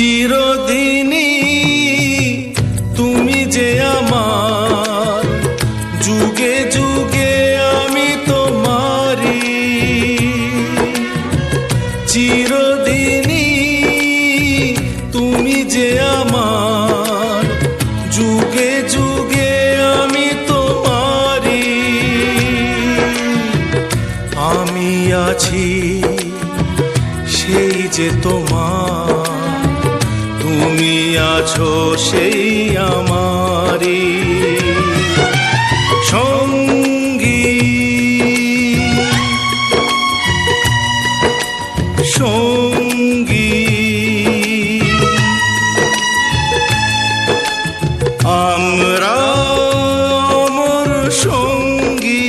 চিরদিনই তুমি যে আমার, যুগে যুগে আমি তোমারি। চিরদিনই তুমি যে আমার, যুগে যুগে আমি তোমারি। আমি আছি সেই যে তোমার, তুমি আছো সেই আমারি সঙ্গী। সঙ্গী আমরা অমর সঙ্গী।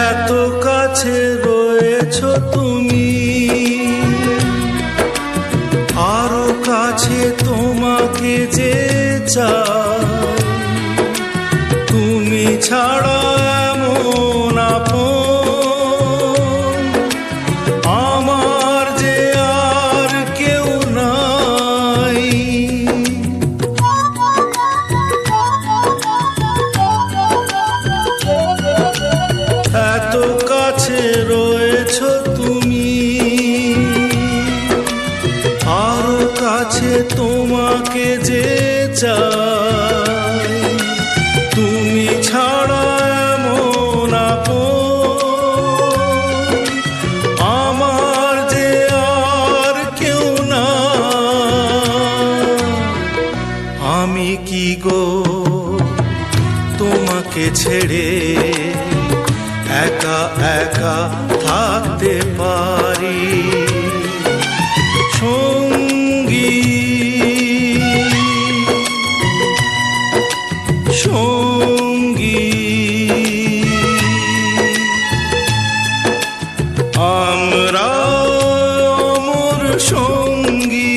এত কাছে রয়েছো তুমি, আরো কাছে তোমাকে যে চাই। তুমি ছাড়া এমন আপন আমার যে আর কেউ নাই। এত কাছে রয়েছো তুমি, আরো কাছে তোমাকে যে চাই। তুমি ছাড়া এমন আপন আমার যে আর কেউ না। আমি কি গো তোমাকে ছেড়ে একা একা থাকতে পারি সঙ্গী। সঙ্গী আমরা অমর সঙ্গী।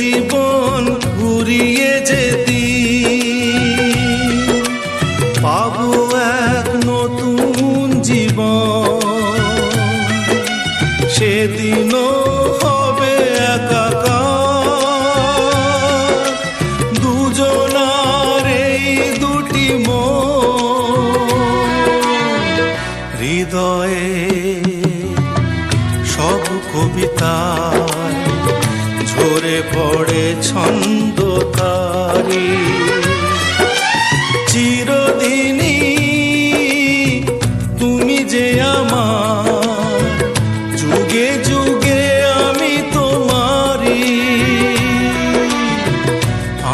জীবন ঘুরিয়ে যেদিন পাবো এক নতুন জীবন, সেদিনও হবে একাকার দুজনার এই দুটি মন। হৃদয়ে সব কবিতায় ঝরে পড়ে ছন্দ তারি। চিরদিনই তুমি যে আমার, যুগে যুগে আমি তোমারি।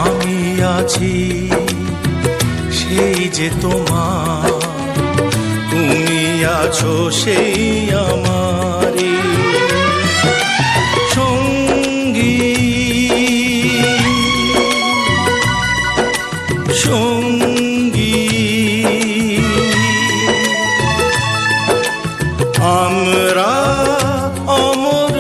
আমি মাঝি সেই যে তোমার, তুমি আছো সেই আমারি সঙ্গী সঙ্গী। আমরা অমর